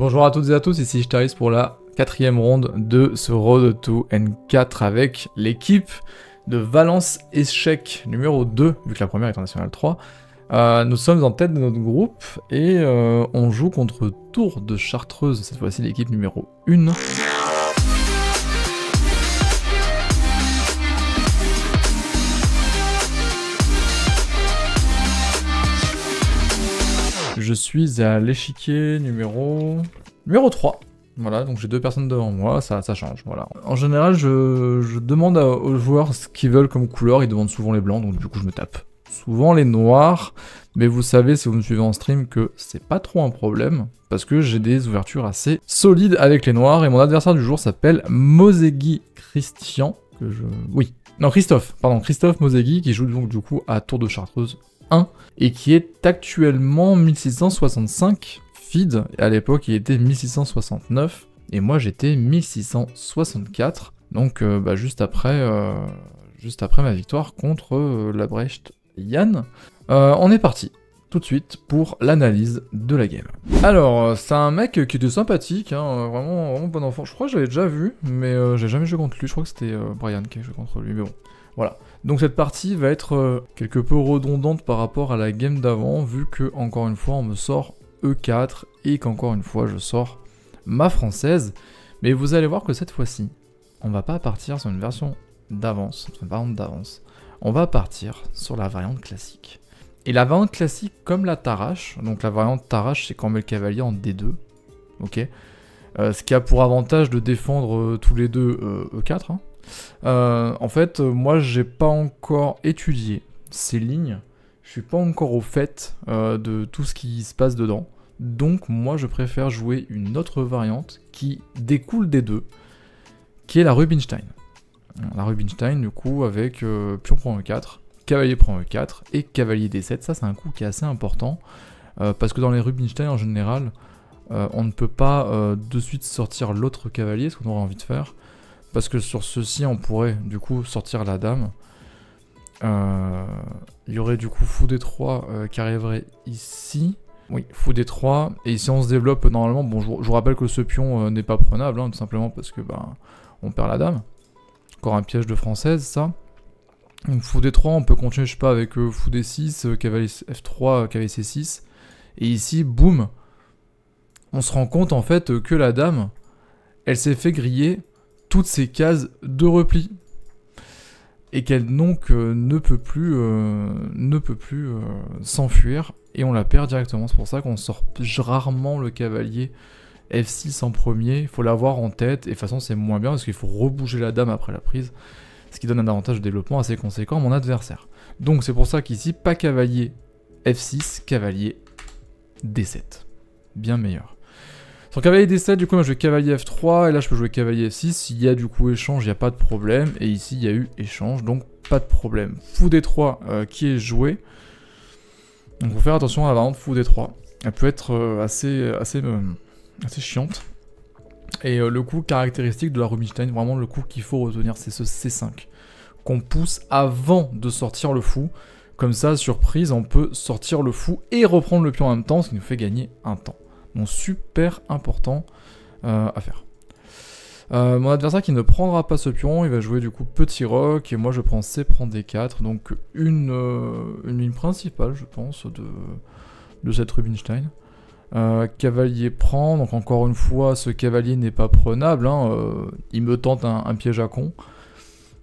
Bonjour à toutes et à tous, ici Jtaris pour la 4ème ronde de ce Road to N4 avec l'équipe de Valence Échec numéro 2, vu que la première est en National 3. Nous sommes en tête de notre groupe et on joue contre Tours de Chartreuse, cette fois-ci l'équipe numéro 1. Je suis à l'échiquier numéro 3. Voilà, donc j'ai 2 personnes devant moi, ça change, voilà. En général, je demande aux joueurs ce qu'ils veulent comme couleur, ils demandent souvent les blancs, donc du coup je me tape souvent les noirs, mais vous savez, si vous me suivez en stream, que c'est pas trop un problème, parce que j'ai des ouvertures assez solides avec les noirs, et mon adversaire du jour s'appelle Mosegui Christian, Christophe Mosegui, qui joue donc du coup à Tours de Chartreuse 1, et qui est actuellement 1665 feed, et à l'époque il était 1669, et moi j'étais 1664, donc juste après ma victoire contre la Brest Yann. On est parti tout de suite pour l'analyse de la game. Alors, c'est un mec qui était sympathique, hein, vraiment bon enfant. Je crois que j'avais déjà vu, mais j'ai jamais joué contre lui. Je crois que c'était Brian qui a joué contre lui, mais bon. Voilà. Donc cette partie va être quelque peu redondante par rapport à la game d'avant, vu que, encore une fois, on me sort E4 et qu'encore une fois, je sors ma française. Mais vous allez voir que cette fois-ci, on va pas partir sur une version d'avance, sur une variante d'avance. On va partir sur la variante classique. Et la variante classique, comme la Tarrache, donc la variante Tarrache, c'est quand on met le cavalier en D2, ok, ce qui a pour avantage de défendre tous les deux E4. Hein. En fait, moi, j'ai pas encore étudié ces lignes, je suis pas encore au fait de tout ce qui se passe dedans, donc moi, je préfère jouer une autre variante qui découle des deux, qui est la Rubinstein. La Rubinstein, du coup, avec pion prend E4, cavalier prend E4 et cavalier D7. Ça, c'est un coup qui est assez important parce que dans les Rubinstein, en général, on ne peut pas de suite sortir l'autre cavalier, ce qu'on aurait envie de faire, parce que sur ceci, on pourrait du coup sortir la dame. Il y aurait du coup fou D3 qui arriverait ici. Oui, fou D3. Et ici, on se développe normalement. Bon, je vous rappelle que ce pion n'est pas prenable, hein, tout simplement parce que on perd la dame. Encore un piège de française, ça. Donc fou D3, on peut continuer, je sais pas, avec fou D6, cavalier F3, cavalier C6. Et ici, boum, on se rend compte en fait que la dame, elle s'est fait griller toutes ses cases de repli. Et qu'elle donc ne peut plus s'enfuir. Et on la perd directement. C'est pour ça qu'on sort rarement le cavalier F6 en premier, il faut l'avoir en tête, et de toute façon c'est moins bien parce qu'il faut rebouger la dame après la prise, ce qui donne un avantage de développement assez conséquent à mon adversaire. Donc c'est pour ça qu'ici, pas cavalier F6, cavalier D7. Bien meilleur. Sur cavalier D7, du coup moi je vais cavalier F3, et là je peux jouer cavalier F6, s'il y a du coup échange, il n'y a pas de problème, et ici il y a eu échange, donc pas de problème. Fou D3 qui est joué, donc il faut faire attention à la variante fou D3, elle peut être assez chiante. Et le coup caractéristique de la Rubinstein, vraiment le coup qu'il faut retenir, c'est ce C5 qu'on pousse avant de sortir le fou. Comme ça, surprise, on peut sortir le fou et reprendre le pion en même temps, ce qui nous fait gagner un temps. Donc super important à faire. Mon adversaire qui ne prendra pas ce pion, il va jouer du coup petit roc, et moi je prends C, prend D4, donc une ligne principale, je pense, de cette Rubinstein. Cavalier prend, donc encore une fois, ce cavalier n'est pas prenable, hein, il me tente un piège à con.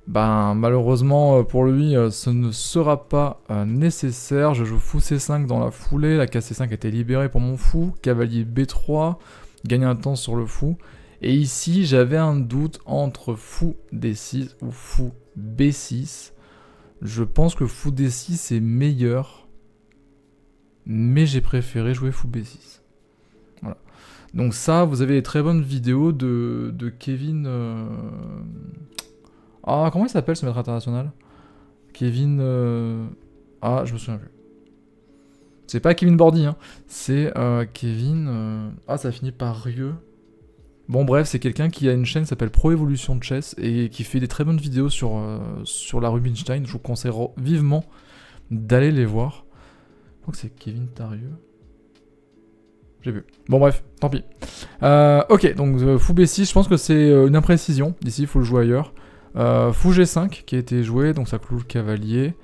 Malheureusement pour lui, ce ne sera pas nécessaire. Je joue fou C5 dans la foulée, la case C5 a été libérée pour mon fou, cavalier B3, gagne un temps sur le fou. Et ici, j'avais un doute entre fou D6 ou fou B6. Je pense que fou D6 est meilleur, mais j'ai préféré jouer fou B6. Voilà. Donc ça, vous avez des très bonnes vidéos de Kevin... Ah, comment il s'appelle ce maître international? Kevin... Ah, je me souviens plus. C'est pas Kevin Bordy, hein. C'est Kevin... Ah, ça finit par Rieux. Bon bref, c'est quelqu'un qui a une chaîne qui s'appelle Pro Evolution Chess et qui fait des très bonnes vidéos sur la Rubinstein. Je vous conseille vivement d'aller les voir. Je crois que c'est Kevin Tarieux. j'ai vu. Bon bref, tant pis. Ok, donc fou B6, je pense que c'est une imprécision. Ici, il faut le jouer ailleurs. Fou G5 qui a été joué, donc ça cloue le cavalier.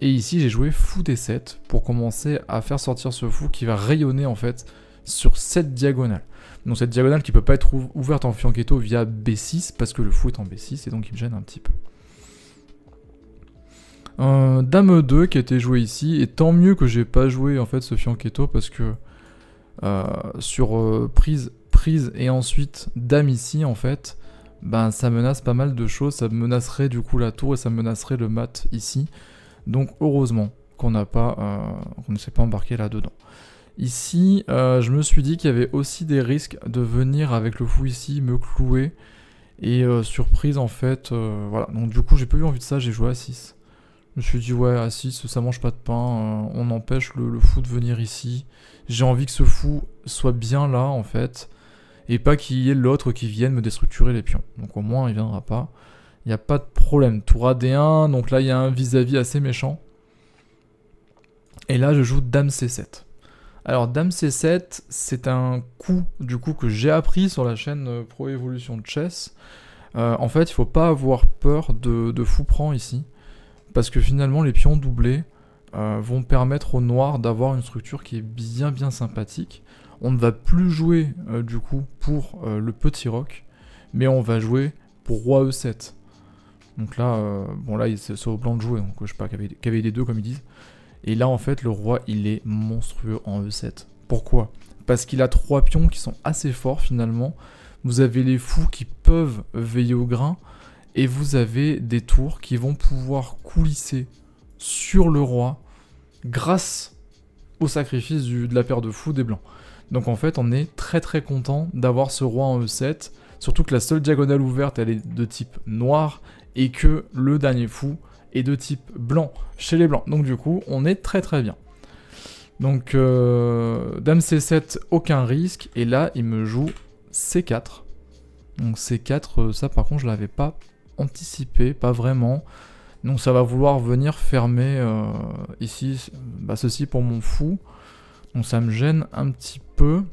Et ici, j'ai joué fou D7 pour commencer à faire sortir ce fou qui va rayonner en fait sur cette diagonale. Donc cette diagonale qui peut pas être ouverte en fianchetto via B6 parce que le fou est en B6 et donc il me gêne un petit peu. Dame 2 qui a été joué ici, et tant mieux que j'ai pas joué en fait ce fianchetto parce que sur prise et ensuite dame ici en fait, ben ça menace pas mal de choses, ça menacerait du coup la tour et ça menacerait le mat ici. Donc heureusement qu'on n'a pas, qu'on ne s'est pas embarqué là-dedans. Ici, je me suis dit qu'il y avait aussi des risques de venir avec le fou ici me clouer et surprise en fait, voilà. Donc du coup j'ai pas eu envie de ça, j'ai joué à 6. Je me suis dit ouais à 6 ça mange pas de pain, on empêche le fou de venir ici. J'ai envie que ce fou soit bien là en fait, et pas qu'il y ait l'autre qui vienne me déstructurer les pions. Donc au moins il viendra pas, il n'y a pas de problème. Tour AD1, donc là il y a un vis-à-vis assez méchant. Et là je joue Dame C7. Alors Dame C7, c'est un coup du coup que j'ai appris sur la chaîne Pro Evolution de Chess. En fait il faut pas avoir peur de fou prend ici, parce que finalement les pions doublés vont permettre au noir d'avoir une structure qui est bien sympathique. On ne va plus jouer du coup pour le petit roc, mais on va jouer pour roi E7. Donc là, bon là c'est au blanc de jouer, donc je sais pas, cavalier des deux comme ils disent. Et là en fait le roi il est monstrueux en E7. Pourquoi? Parce qu'il a 3 pions qui sont assez forts finalement. Vous avez les fous qui peuvent veiller au grain, et vous avez des tours qui vont pouvoir coulisser sur le roi grâce au sacrifice de la paire de fous des blancs. Donc en fait on est très content d'avoir ce roi en E7, surtout que la seule diagonale ouverte elle est de type noir et que le dernier fou est de type blanc chez les blancs. Donc du coup on est très bien. Donc Dame C7 aucun risque, et là il me joue C4. Donc C4 ça par contre je l'avais pas anticipé, pas vraiment. Donc ça va vouloir venir fermer ici, ceci pour mon fou. Donc ça me gêne un petit peu.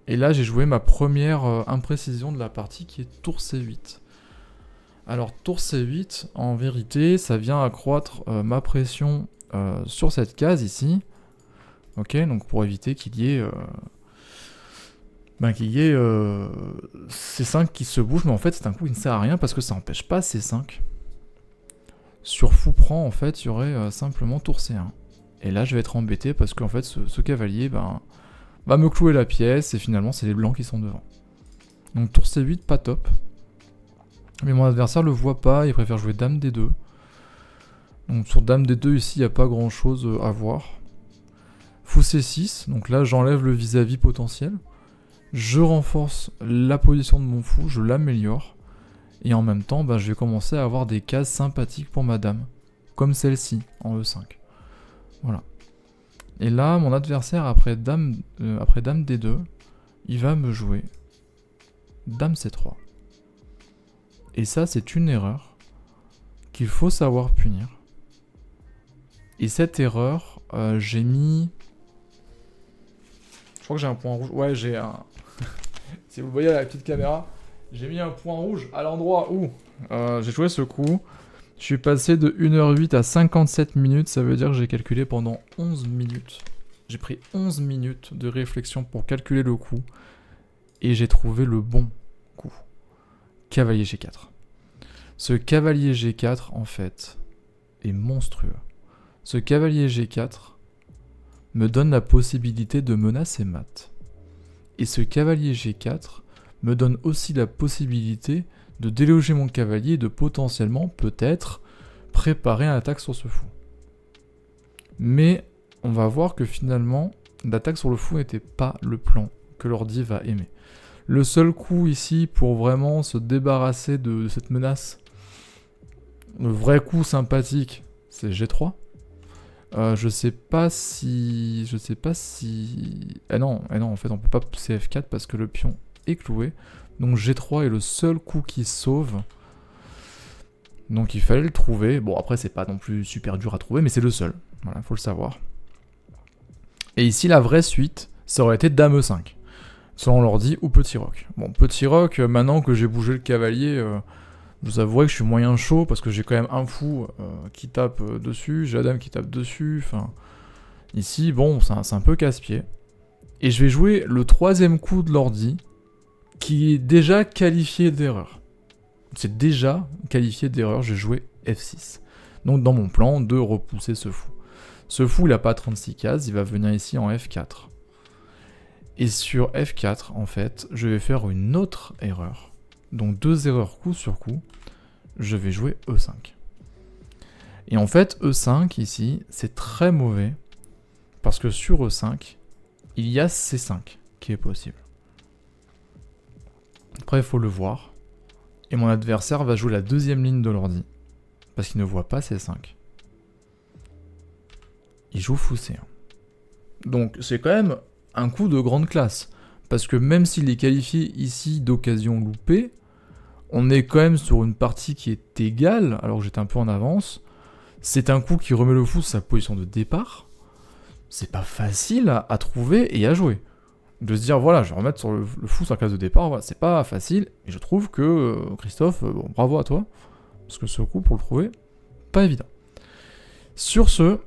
Et là j'ai joué ma première imprécision de la partie qui est tour C8. Alors tour C8, en vérité, ça vient accroître ma pression sur cette case ici. Ok, donc pour éviter qu'il y ait... C5 qui se bouge, mais en fait c'est un coup qui ne sert à rien parce que ça n'empêche pas C5. Sur fou prend, en fait, il y aurait simplement tour C1. Et là je vais être embêté parce qu'en fait ce cavalier va me clouer la pièce, et finalement c'est les blancs qui sont devant. Donc tour C8 pas top. Mais mon adversaire le voit pas, il préfère jouer Dame D2. Donc sur Dame D2 ici il n'y a pas grand chose à voir. Fou C6, donc là j'enlève le vis-à-vis potentiel. Je renforce la position de mon fou, je l'améliore. Et en même temps, je vais commencer à avoir des cases sympathiques pour ma dame. Comme celle-ci, en E5. Voilà. Et là, mon adversaire, après Dame D2, il va me jouer Dame C3. Et ça, c'est une erreur qu'il faut savoir punir. Et cette erreur, j'ai mis... Je crois que j'ai un point rouge. Ouais, j'ai un... Si vous voyez à la petite caméra, j'ai mis un point rouge à l'endroit où j'ai joué ce coup. Je suis passé de 1h08 à 57 minutes, ça veut dire que j'ai calculé pendant 11 minutes. J'ai pris 11 minutes de réflexion pour calculer le coup, et j'ai trouvé le bon coup. Cavalier G4. Ce cavalier G4, en fait, est monstrueux. Ce cavalier G4 me donne la possibilité de menacer mat. Et ce cavalier G4 me donne aussi la possibilité de déloger mon cavalier et de potentiellement, peut-être, préparer une attaque sur ce fou. Mais on va voir que finalement, l'attaque sur le fou n'était pas le plan que l'ordi va aimer. Le seul coup ici pour vraiment se débarrasser de cette menace, le vrai coup sympathique, c'est G3. Je sais pas si... Ah non, en fait on peut pas CF4 parce que le pion est cloué. Donc G3 est le seul coup qui sauve. Donc il fallait le trouver. Bon après c'est pas non plus super dur à trouver, mais c'est le seul. Voilà, faut le savoir. Et ici la vraie suite, ça aurait été Dame E5. Selon l'ordi ou Petit Roc. Bon, Petit Roc, maintenant que j'ai bougé le cavalier, je vous avouerai que je suis moyen chaud parce que j'ai quand même un fou qui tape dessus, j'ai la dame qui tape dessus, enfin... Ici, bon, c'est un peu casse-pied. Et je vais jouer le troisième coup de l'ordi qui est déjà qualifié d'erreur. C'est déjà qualifié d'erreur, j'ai joué F6. Donc dans mon plan, de repousser ce fou. Ce fou, il n'a pas 36 cases, il va venir ici en F4. Et sur F4, en fait, je vais faire une autre erreur. Donc 2 erreurs coup sur coup, je vais jouer E5. Et en fait, E5 ici, c'est très mauvais, parce que sur E5, il y a C5 qui est possible. Après, il faut le voir. Et mon adversaire va jouer la deuxième ligne de l'ordi, parce qu'il ne voit pas C5. Il joue fou C1. Donc c'est quand même un coup de grande classe, parce que même s'il est qualifié ici d'occasion loupée, on est quand même sur une partie qui est égale, alors que j'étais un peu en avance. C'est un coup qui remet le fou sur sa position de départ. C'est pas facile à trouver et à jouer. De se dire, voilà, je vais remettre sur le fou sur la case de départ, voilà, c'est pas facile. Et je trouve que, Christophe, bon, bravo à toi, parce que ce coup, pour le trouver, pas évident. Sur ce,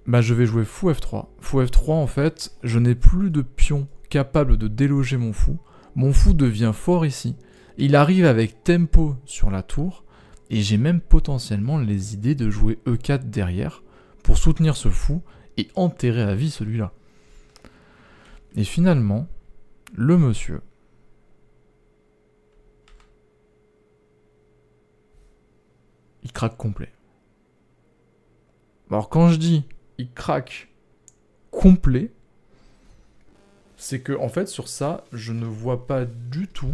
bah, je vais jouer fou F3. Fou F3, en fait, je n'ai plus de pion capable de déloger mon fou. Mon fou devient fort ici. Il arrive avec tempo sur la tour. Et j'ai même potentiellement les idées de jouer E4 derrière pour soutenir ce fou et enterrer à vie celui-là. Et finalement, le monsieur... il craque complet. Alors quand je dis il craque complet, c'est que en fait sur ça, je ne vois pas du tout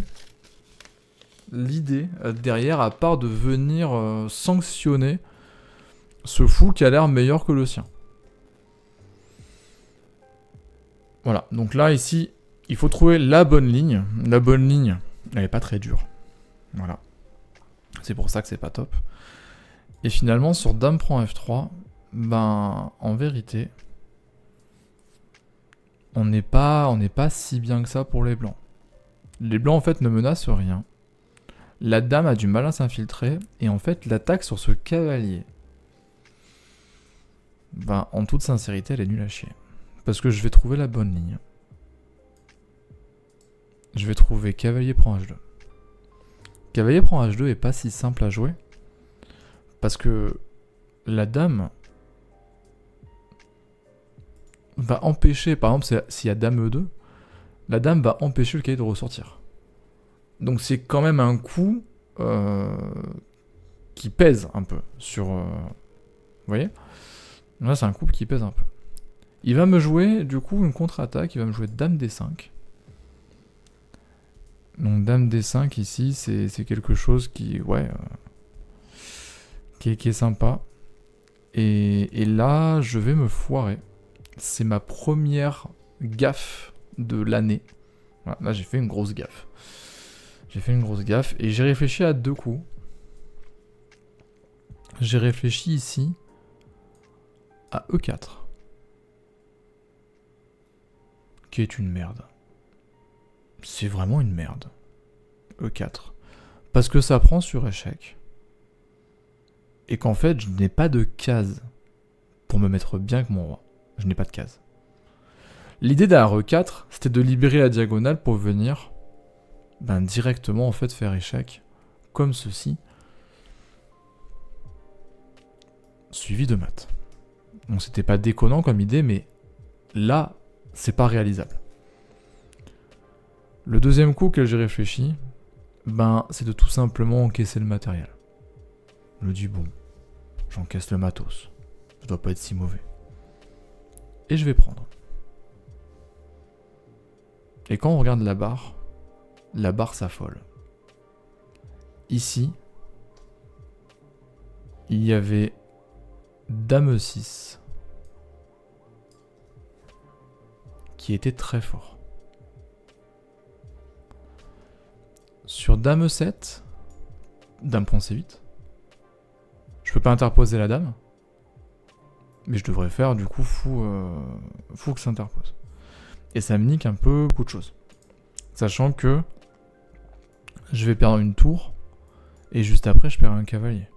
l'idée derrière, à part de venir sanctionner ce fou qui a l'air meilleur que le sien. Voilà, donc là ici, il faut trouver la bonne ligne. La bonne ligne, elle est pas très dure. Voilà. C'est pour ça que c'est pas top. Et finalement, sur Dame prend F3, ben, en vérité, on n'est pas si bien que ça pour les blancs. Les blancs, en fait, ne menacent rien. La dame a du mal à s'infiltrer, et en fait, l'attaque sur ce cavalier, ben, en toute sincérité, elle est nulle à chier. Parce que je vais trouver la bonne ligne. Je vais trouver cavalier prend H2. Cavalier prend H2 est pas si simple à jouer, parce que la dame va empêcher, par exemple, s'il y a dame E2, la dame va empêcher le cavalier de ressortir. Donc c'est quand même un coup qui pèse un peu sur... vous voyez? Là c'est un coup qui pèse un peu. Il va me jouer du coup une contre-attaque, il va me jouer dame D5. Donc dame D5 ici, c'est quelque chose qui... ouais... qui est sympa. Et là, je vais me foirer. C'est ma première gaffe de l'année. Voilà, là j'ai fait une grosse gaffe. J'ai fait une grosse gaffe et j'ai réfléchi à deux coups. J'ai réfléchi ici à E4. Qui est une merde. C'est vraiment une merde. E4. Parce que ça prend sur échec. Et qu'en fait, je n'ai pas de case pour me mettre bien avec mon roi. Je n'ai pas de case. L'idée d'un E4, c'était de libérer la diagonale pour venir directement en fait faire échec, comme ceci, suivi de mat. Bon, c'était pas déconnant comme idée, mais là, c'est pas réalisable. Le deuxième coup auquel j'ai réfléchi, c'est de tout simplement encaisser le matériel. Je me dis, bon, j'encaisse le matos. Ça doit pas être si mauvais. Et je vais prendre. Et quand on regarde la barre s'affole. Ici, il y avait dame E6 qui était très fort. Sur dame E7, dame prend C8. Je peux pas interposer la dame, mais je devrais faire du coup fou que s'interpose. Et ça me nique un peu beaucoup de choses. Sachant que je vais perdre une tour, et juste après je perds un cavalier.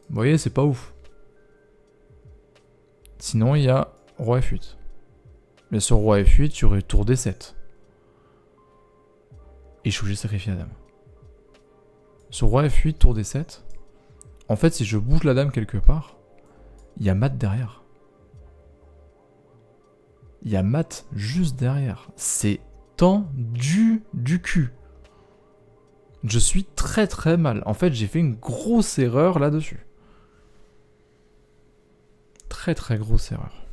Vous voyez, c'est pas ouf. Sinon, il y a roi F8. Mais sur roi F8, il y aurait tour D7. Et je suis obligé de sacrifier la dame. Sur roi F8, tour D7. En fait, si je bouge la dame quelque part, il y a mat derrière. Il y a mat juste derrière. C'est tendu du cul. Je suis très très mal. En fait, j'ai fait une grosse erreur là-dessus. Très très grosse erreur.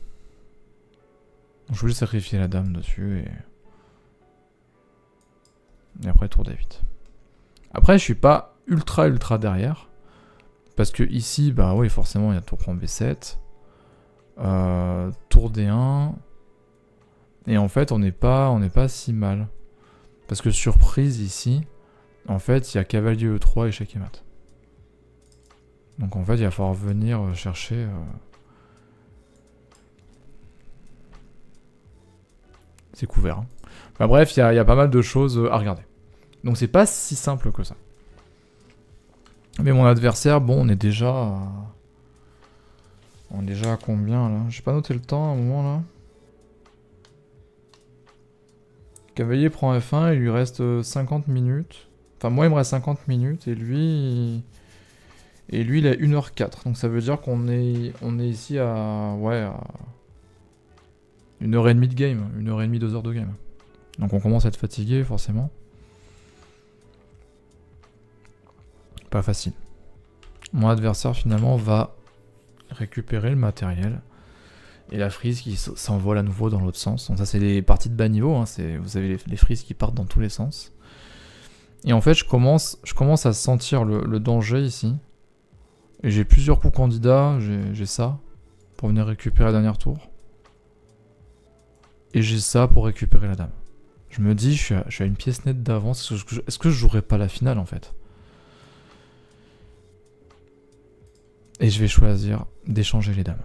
Donc, je voulais sacrifier la dame dessus et après tour D8. Après, je suis pas ultra derrière. Parce que ici, bah oui, forcément, il y a tour prend B7. Tour D1. Et en fait, on n'est pas si mal. Parce que surprise ici, en fait, il y a cavalier E3 et échec et mat. Donc en fait, il va falloir venir chercher... C'est couvert. Hein. Enfin, bref, il y a pas mal de choses à regarder. Donc c'est pas si simple que ça. Mais mon adversaire, bon, on est déjà à combien là? J'ai pas noté le temps à un moment là. Cavalier prend F1, il lui reste 50 minutes. Enfin, moi il me reste 50 minutes et lui il a 1h04. Donc ça veut dire qu'on est ici à... Ouais, à 1h30 de game. 1h30, 2 heures de game. Donc on commence à être fatigué forcément. Pas facile. Mon adversaire finalement va récupérer le matériel. Et la frise qui s'envole à nouveau dans l'autre sens. Donc ça c'est les parties de bas niveau. Hein. Vous avez les frises qui partent dans tous les sens. Et en fait je commence à sentir le danger ici. Et j'ai plusieurs coups candidats. J'ai ça pour venir récupérer la dernière tour. Et j'ai ça pour récupérer la dame. Je me dis, je suis à une pièce nette d'avance. Est-ce que je jouerai pas la finale en fait? Et je vais choisir d'échanger les dames.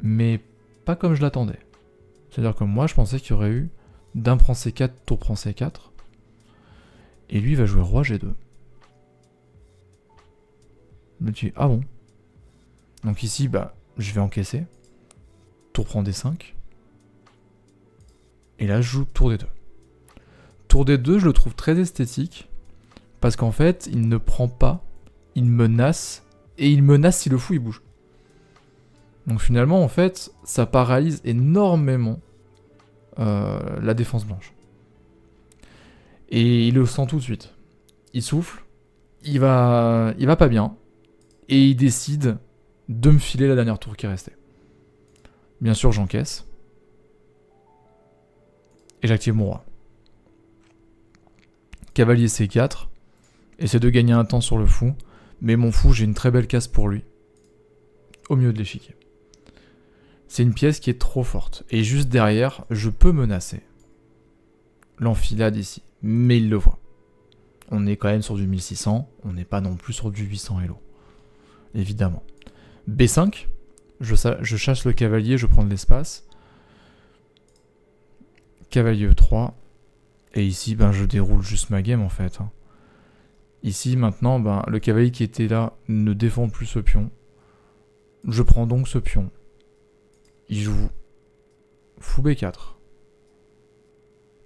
Mais pas comme je l'attendais. C'est-à-dire que moi, je pensais qu'il y aurait eu dame prend C4, tour prend C4. Et lui, il va jouer roi G2. Je me dis, ah bon. Donc ici, bah, je vais encaisser. Tour prend D5. Et là, je joue tour D2. Tour D2, je le trouve très esthétique. Parce qu'en fait, il ne prend pas, il menace, et il menace si le fou il bouge. Donc finalement, en fait, ça paralyse énormément la défense blanche. Et il le sent tout de suite. Il souffle, il va pas bien, et il décide de me filer la dernière tour qui restait. Bien sûr, j'encaisse. Et j'active mon roi. Cavalier C4. Essaie de gagner un temps sur le fou. Mais mon fou, j'ai une très belle case pour lui. Au milieu de l'échiquier. C'est une pièce qui est trop forte. Et juste derrière, je peux menacer l'enfilade ici. Mais il le voit. On est quand même sur du 1600. On n'est pas non plus sur du 800 Elo. Évidemment. B5. Je chasse le cavalier, je prends de l'espace. Cavalier E3. Et ici, ben, je déroule juste ma game en fait. Hein. Ici, maintenant, ben, le cavalier qui était là ne défend plus ce pion. Je prends donc ce pion. Il joue fou B4.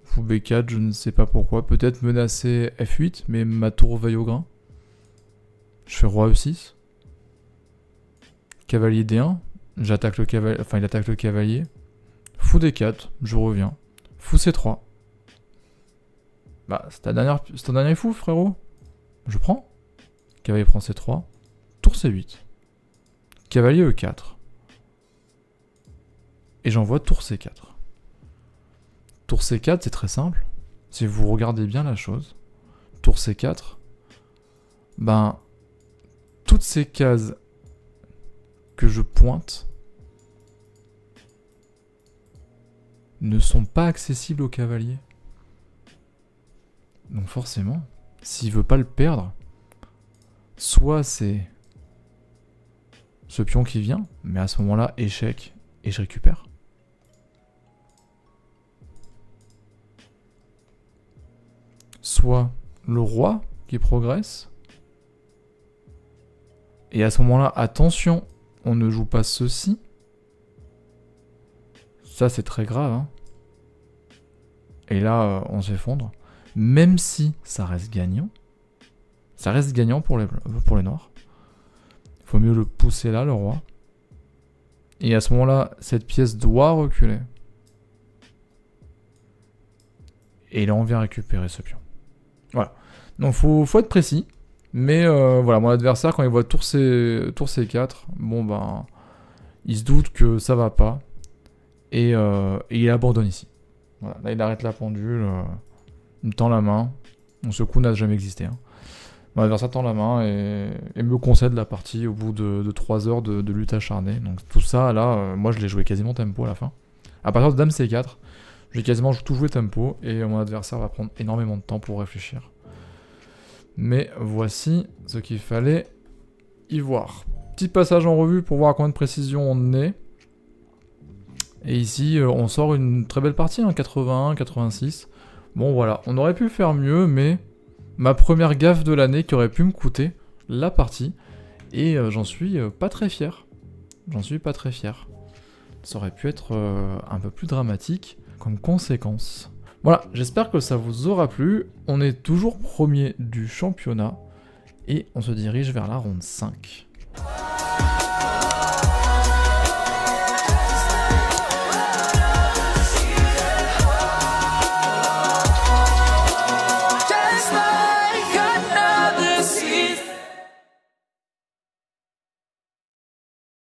Fou B4, je ne sais pas pourquoi. Peut-être menacer F8, mais ma tour veille au grain. Je fais roi E6. Cavalier D1. J'attaque le cavalier. Enfin, il attaque le cavalier. Fou D4, je reviens. Fou C3. Bah, c'est ton dernier fou, frérot. Je prends. Cavalier prend C3. Tour C8. Cavalier E4. Et j'envoie tour C4. Tour C4, c'est très simple. Si vous regardez bien la chose. Tour C4. Ben, toutes ces cases que je pointe ne sont pas accessibles au cavalier. Donc forcément, s'il veut pas le perdre, soit c'est ce pion qui vient, mais à ce moment-là, échec, et je récupère. Soit le roi qui progresse, et à ce moment-là, attention, on ne joue pas ceci. Ça, c'est très grave, hein. Et là, on s'effondre. Même si ça reste gagnant. Ça reste gagnant pour les noirs. Il faut mieux le pousser là, le roi. Et à ce moment-là, cette pièce doit reculer. Et là, on vient récupérer ce pion. Voilà. Donc, faut être précis. Mais voilà, mon adversaire, quand il voit tour C4, bon ben, il se doute que ça va pas. Et il abandonne ici. Voilà, là, il arrête la pendule. Il me tend la main. Bon, ce coup n'a jamais existé. Hein. Mon adversaire tend la main et me concède la partie au bout de 3 heures de lutte acharnée. Donc tout ça, là, moi je l'ai joué quasiment tempo à la fin. À partir de Dame C4, j'ai quasiment tout joué tempo et mon adversaire va prendre énormément de temps pour réfléchir. Mais voici ce qu'il fallait y voir. Petit passage en revue pour voir à combien de précision on est. Et ici, on sort une très belle partie, hein, 81, 86. Bon voilà, on aurait pu faire mieux, mais ma première gaffe de l'année qui aurait pu me coûter la partie. Et j'en suis pas très fier. J'en suis pas très fier. Ça aurait pu être un peu plus dramatique comme conséquence. Voilà, j'espère que ça vous aura plu. On est toujours premier du championnat. Et on se dirige vers la ronde 5.